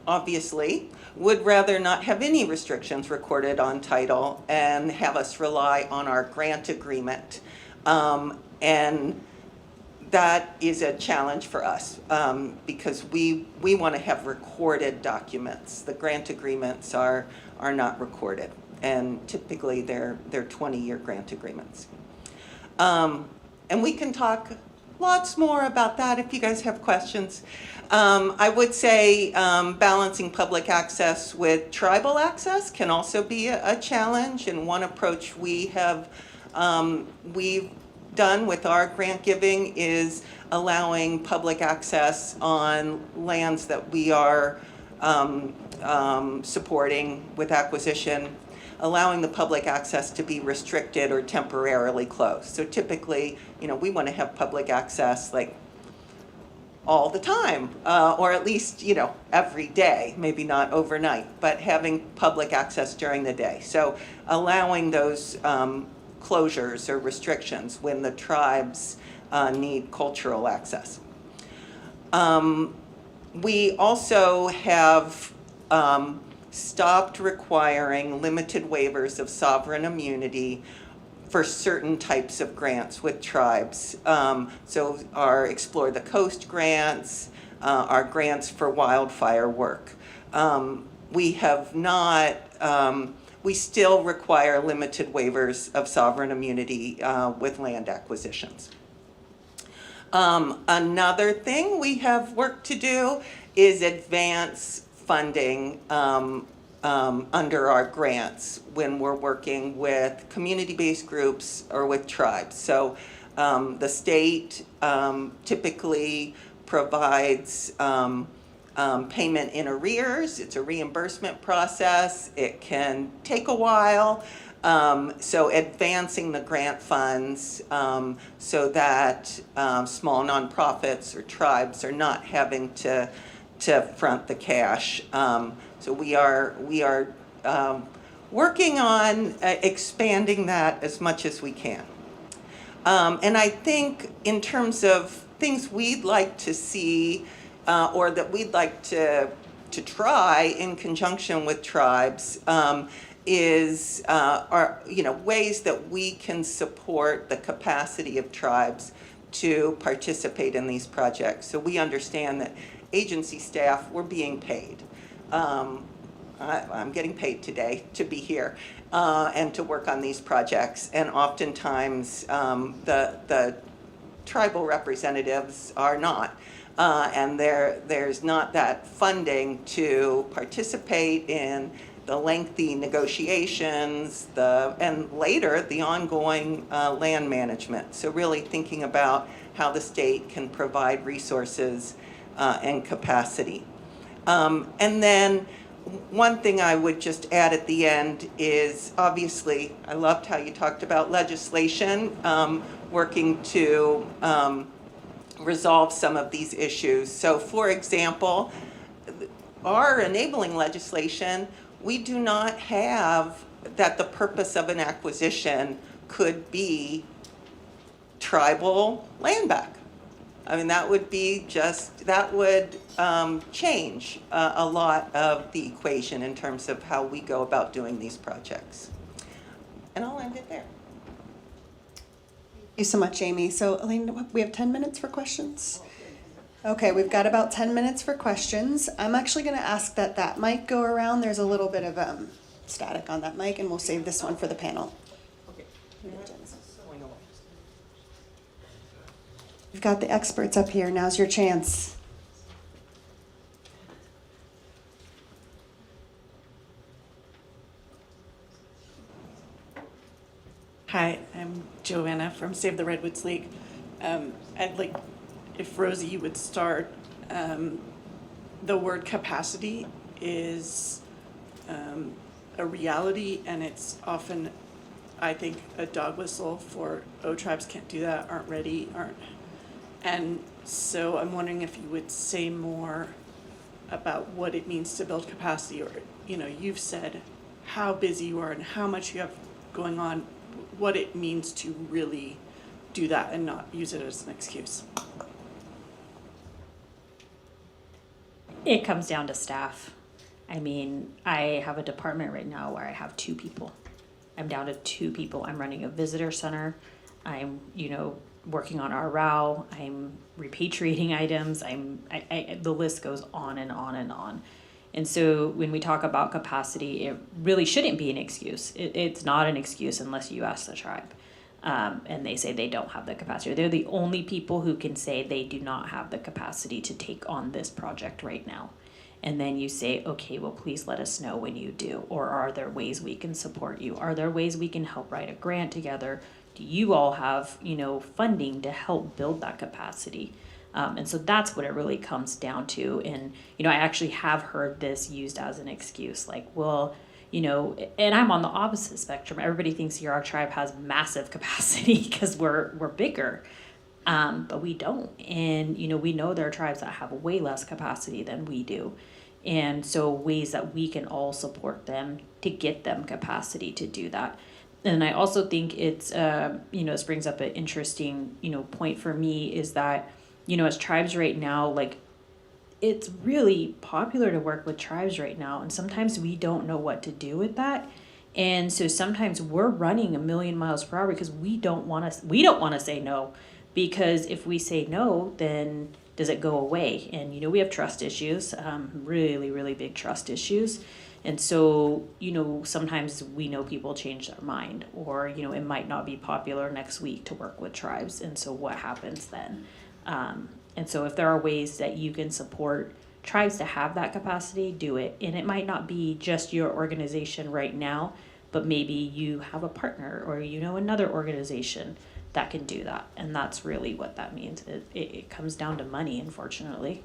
obviously, would rather not have any restrictions recorded on title and have us rely on our grant agreement. And that is a challenge for us because we want to have recorded documents. The grant agreements are not recorded, and typically they're 20-year grant agreements. And we can talk lots more about that if you guys have questions. I would say balancing public access with tribal access can also be a challenge. And one approach we've done with our grant giving is allowing public access on lands that we are supporting with acquisition, allowing the public access to be restricted or temporarily closed. So typically, we want to have public access like all the time, or at least, every day, maybe not overnight, but having public access during the day. So allowing those closures or restrictions when the tribes need cultural access. We also have stopped requiring limited waivers of sovereign immunity for certain types of grants with tribes. So our Explore the Coast grants, our grants for wildfire work. We have not, we still require limited waivers of sovereign immunity with land acquisitions. Another thing we have work to do is advance funding under our grants when we're working with community-based groups or with tribes. So the state typically provides payment in arrears. It's a reimbursement process. It can take a while. So advancing the grant funds so that small nonprofits or tribes are not having to front the cash. So we are working on expanding that as much as we can. And I think in terms of things we'd like to see or that we'd like to try in conjunction with tribes is ways that we can support the capacity of tribes to participate in these projects. So we understand that agency staff, we're being paid. I'm getting paid today to be here and to work on these projects. And oftentimes the tribal representatives are not. And there's not that funding to participate in the lengthy negotiations, and later the ongoing land management. So really thinking about how the state can provide resources and capacity. And then one thing I would just add at the end is, obviously, I loved how you talked about legislation, working to resolve some of these issues. So for example, our enabling legislation, we do not have that the purpose of an acquisition could be tribal land back. I mean, that would change a lot of the equation in terms of how we go about doing these projects. And I'll end it there. Thank you so much, Amy. So, Elaine, we have 10 minutes for questions? Okay, we've got about 10 minutes for questions. I'm actually going to ask that mic go around. There's a little bit of static on that mic, and we'll save this one for the panel. Okay. We've got the experts up here. Now's your chance. Hi, I'm Joanna from Save the Redwoods League. I'd like, if Rosie, you would start. The word capacity is a reality, and it's often, I think, a dog whistle for, oh, tribes can't do that, aren't ready, aren't. And so I'm wondering if you would say more about what it means to build capacity, or, you've said how busy you are and how much you have going on, what it means to really do that and not use it as an excuse. It comes down to staff. I mean, I have a department right now where I have 2 people. I'm down to 2 people. I'm running a visitor center. I'm, working on our ROW. I'm repatriating items. The list goes on and on and on. And so when we talk about capacity, it really shouldn't be an excuse. It's not an excuse unless you ask the tribe. and they say they don't have the capacity. They're the only people who can say they do not have the capacity to take on this project right now. And then you say, okay, well, please let us know when you do. Or are there ways we can support you? Are there ways we can help write a grant together? Do you all have, funding to help build that capacity? And so that's what it really comes down to. And, I actually have heard this used as an excuse, like, well, and I'm on the opposite spectrum. Everybody thinks our tribe has massive capacity because we're bigger. But we don't. And, we know there are tribes that have way less capacity than we do. And so ways that we can all support them to get them capacity to do that. And I also think it's, this brings up an interesting, point for me is that, as tribes right now, like, it's really popular to work with tribes right now. And sometimes we don't know what to do with that. And so sometimes we're running 1,000,000 miles per hour because we don't want to say no. Because if we say no, then does it go away? And, we have trust issues, really, really big trust issues. And so, sometimes we know people change their mind or, it might not be popular next week to work with tribes. And so what happens then? And so if there are ways that you can support tribes to have that capacity, do it. And it might not be just your organization right now, but maybe you have a partner or, another organization that can do that. And that's really what that means. It comes down to money, unfortunately.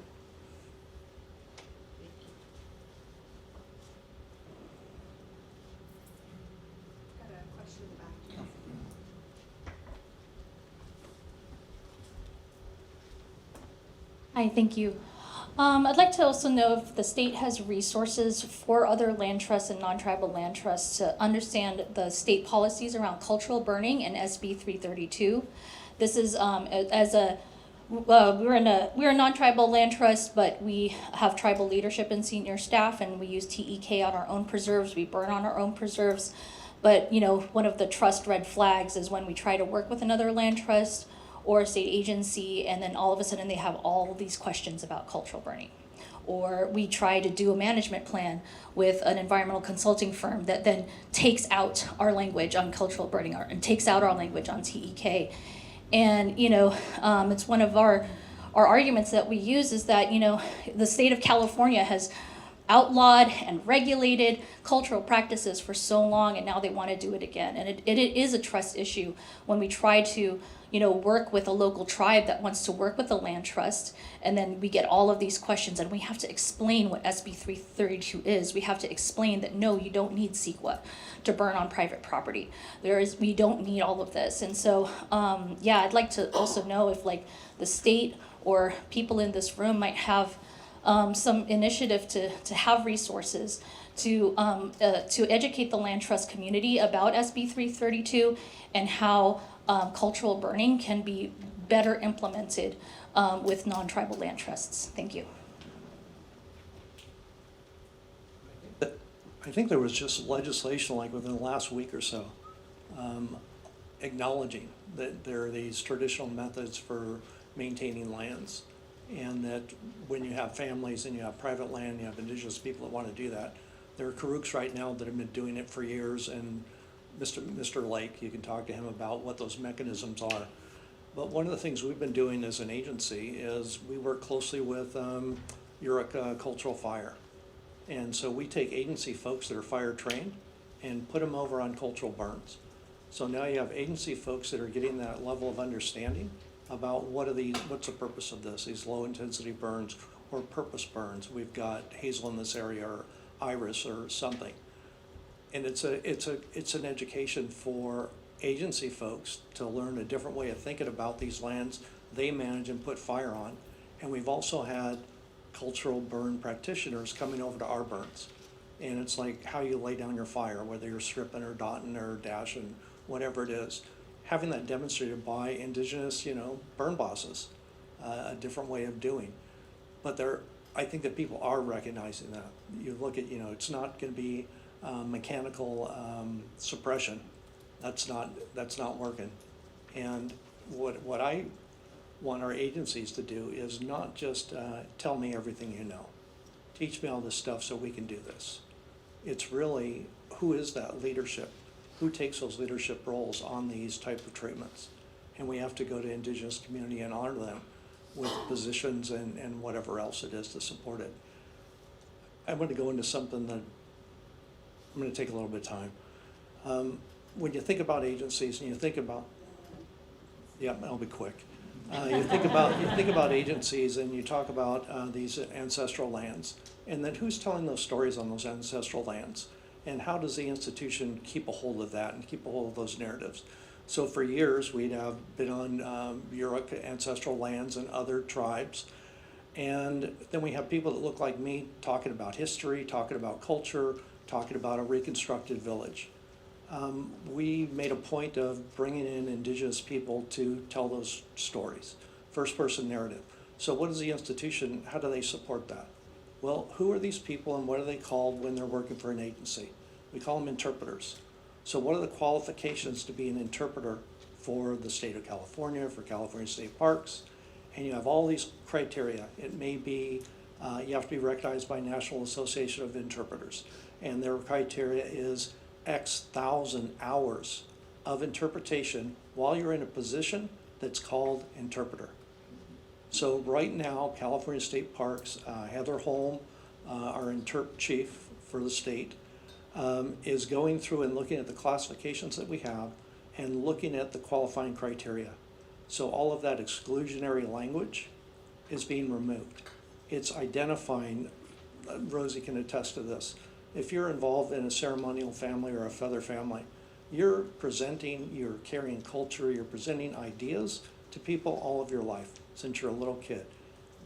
Hi, thank you. I'd like to also know if the state has resources for other land trusts and non-tribal land trusts to understand the state policies around cultural burning and SB 332. This is we're a non-tribal land trust, but we have tribal leadership and senior staff, and we use TEK on our own preserves. We burn on our own preserves. But one of the trust red flags is when we try to work with another land trust or a state agency, and then all of a sudden they have all these questions about cultural burning. Or we try to do a management plan with an environmental consulting firm that then takes out our language on cultural burning and takes out our language on TEK. And, it's one of our arguments that we use is that, the state of California has outlawed and regulated cultural practices for so long, and now they want to do it again. And it is a trust issue when we try to work with a local tribe that wants to work with a land trust, and then we get all of these questions, and we have to explain what SB 332 is. We have to explain that no, you don't need CEQA to burn on private property. We don't need all of this. And so, I'd like to also know if the state or people in this room might have some initiative to have resources to educate the land trust community about SB 332 and how cultural burning can be better implemented with non-tribal land trusts. Thank you. I think there was just legislation like within the last week or so acknowledging that there are these traditional methods for maintaining lands, and that when you have families and you have private land, you have indigenous people that want to do that. There are Karuks right now that have been doing it for years, and Mr. Lake, you can talk to him about what those mechanisms are. But one of the things we've been doing as an agency is we work closely with Yurok Cultural Fire. And so we take agency folks that are fire trained and put them over on cultural burns. So now you have agency folks that are getting that level of understanding about what's the purpose of this, these low intensity burns or purpose burns. We've got hazel in this area or iris or something. And it's an education for agency folks to learn a different way of thinking about these lands they manage and put fire on. And we've also had cultural burn practitioners coming over to our burns. And it's like how you lay down your fire, whether you're stripping or dotting or dashing, whatever it is. Having that demonstrated by indigenous, burn bosses, a different way of doing. But I think that people are recognizing that. You look at, it's not going to be mechanical suppression. That's not working. And what I want our agencies to do is not just tell me everything you know. Teach me all this stuff so we can do this. It's really, who is that leadership? who takes those leadership roles on these type of treatments? And we have to go to Indigenous community and honor them with positions and whatever else it is to support it. I'm going to go into something that I'm going to take a little bit of time. When you think about agencies and you think about, yeah, I'll be quick. You think about agencies and you talk about these ancestral lands, and then who's telling those stories on those ancestral lands, and how does the institution keep a hold of that and keep a hold of those narratives? So for years we'd have been on Yurok ancestral lands and other tribes, and then we have people that look like me talking about history, talking about culture, talking about a reconstructed village. We made a point of bringing in Indigenous people to tell those stories, first person narrative. So what is the institution, how do they support that? Well, who are these people and what are they called when they're working for an agency? We call them interpreters. So what are the qualifications to be an interpreter for the state of California, for California State Parks? And you have all these criteria. It may be, you have to be recognized by National Association of Interpreters. And their criteria is X thousand hours of interpretation while you're in a position that's called interpreter. So right now, California State Parks, Heather Holm, our interp chief for the state, is going through and looking at the classifications that we have and looking at the qualifying criteria. So all of that exclusionary language is being removed. It's identifying, Rosie can attest to this, if you're involved in a ceremonial family or a feather family, you're presenting, you're carrying culture, you're presenting ideas to people all of your life since you're a little kid.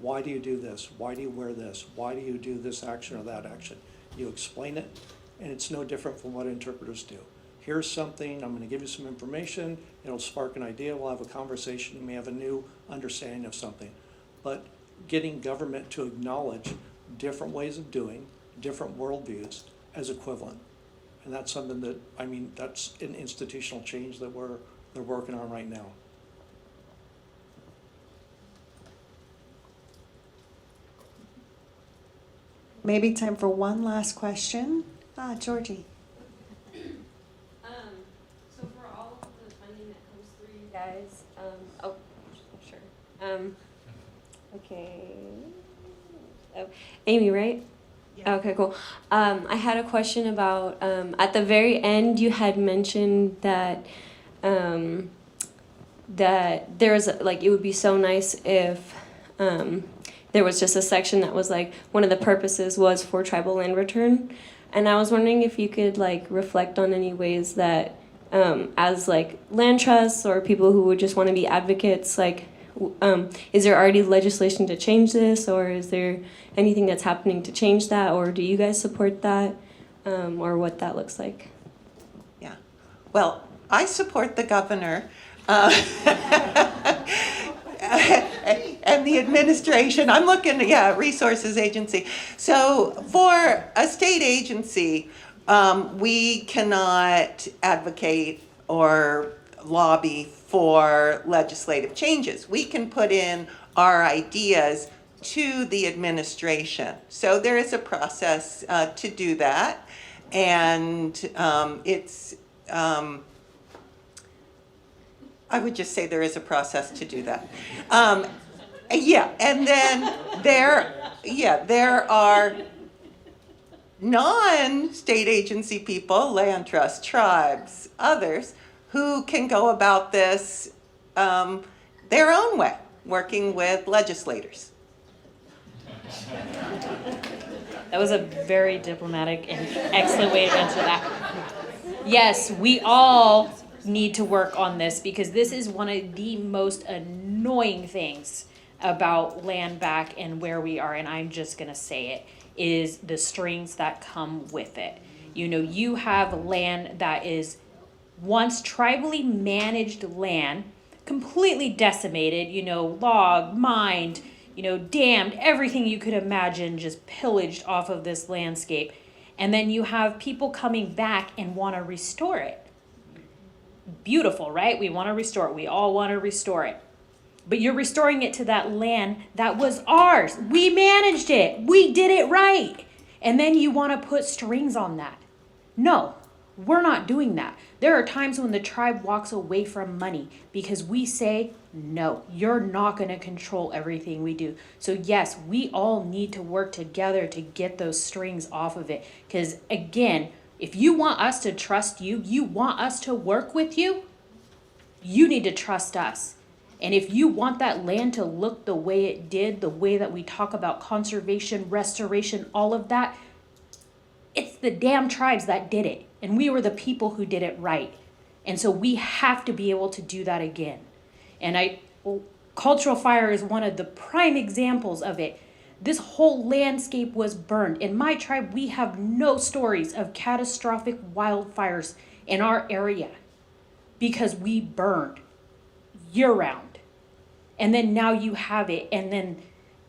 Why do you do this? Why do you wear this? Why do you do this action or that action? You explain it, and it's no different from what interpreters do. Here's something, I'm going to give you some information, it'll spark an idea, we'll have a conversation, you may have a new understanding of something. But getting government to acknowledge different ways of doing, different worldviews as equivalent. And that's something that, I mean, that's an institutional change that they're working on right now. Maybe time for one last question. Georgie. So for all of the funding that comes through you guys, oh, sure. Okay. Oh, Amy, right? Yeah. Okay, cool. I had a question about, at the very end, you had mentioned that, that there's, like, it would be so nice if, there was just a section that was like, one of the purposes was for tribal land return. And I was wondering if you could like reflect on any ways that as like land trusts or people who would just want to be advocates, like is there already legislation to change this, or is there anything that's happening to change that, or do you guys support that, or what that looks like? Yeah. Well, I support the governor and the administration. I'm looking, resources agency. So for a state agency, we cannot advocate or lobby for legislative changes. We can put in our ideas to the administration. So there is a process to do that. And I would just say there is a process to do that. And then there are non-state agency people, land trust, tribes, others, who can go about this their own way, working with legislators. That was a very diplomatic and excellent way to answer that. Yes, we all need to work on this, because this is one of the most annoying things about land back and where we are, and I'm just gonna say it, is the strings that come with it. You know, you have land that is once tribally managed land, completely decimated, you know, logged, mined, you know, dammed, everything you could imagine just pillaged off of this landscape. And then you have people coming back and want to restore it. Beautiful, right? We want to restore it. We all want to restore it. But you're restoring it to that land that was ours. We managed it. We did it right. And then you want to put strings on that. No, We're not doing that. There are times when the tribe walks away from money because we say, no, you're not going to control everything we do. So yes, we all need to work together to get those strings off of it. Because again, if you want us to trust you, you want us to work with you, you need to trust us. And if you want that land to look the way it did, the way that we talk about conservation, restoration, all of that, it's the damn tribes that did it. And we were the people who did it right. And so we have to be able to do that again. And cultural fire is one of the prime examples of it. This whole landscape was burned. In my tribe, we have no stories of catastrophic wildfires in our area because we burned year round. And then now you have it, and then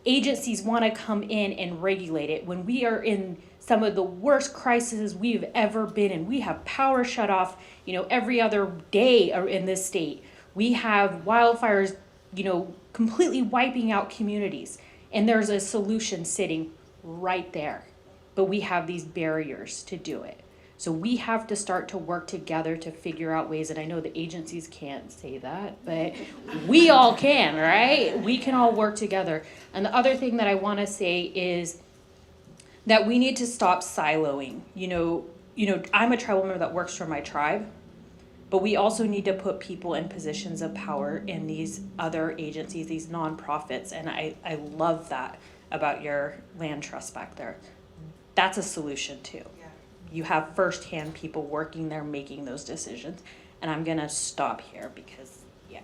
agencies want to come in and regulate it when we are in some of the worst crises we've ever been in. We have power shut off, every other day in this state. We have wildfires, completely wiping out communities. And there's a solution sitting right there. But we have these barriers to do it. So we have to start to work together to figure out ways, and I know the agencies can't say that, but we all can, right? We can all work together. And the other thing that I want to say is that we need to stop siloing. I'm a tribal member that works for my tribe, but we also need to put people in positions of power in these other agencies, these nonprofits, and I love that about your land trust back there. That's a solution too. Yeah. You have firsthand people working there making those decisions, and I'm gonna stop here because, yeah.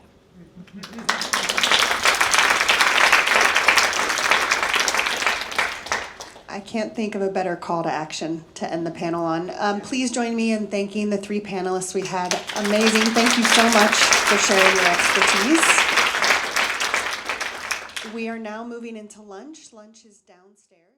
I can't think of a better call to action to end the panel on. Please join me in thanking the 3 panelists we had. Amazing. Thank you so much for sharing your expertise. We are now moving into lunch. Lunch is downstairs.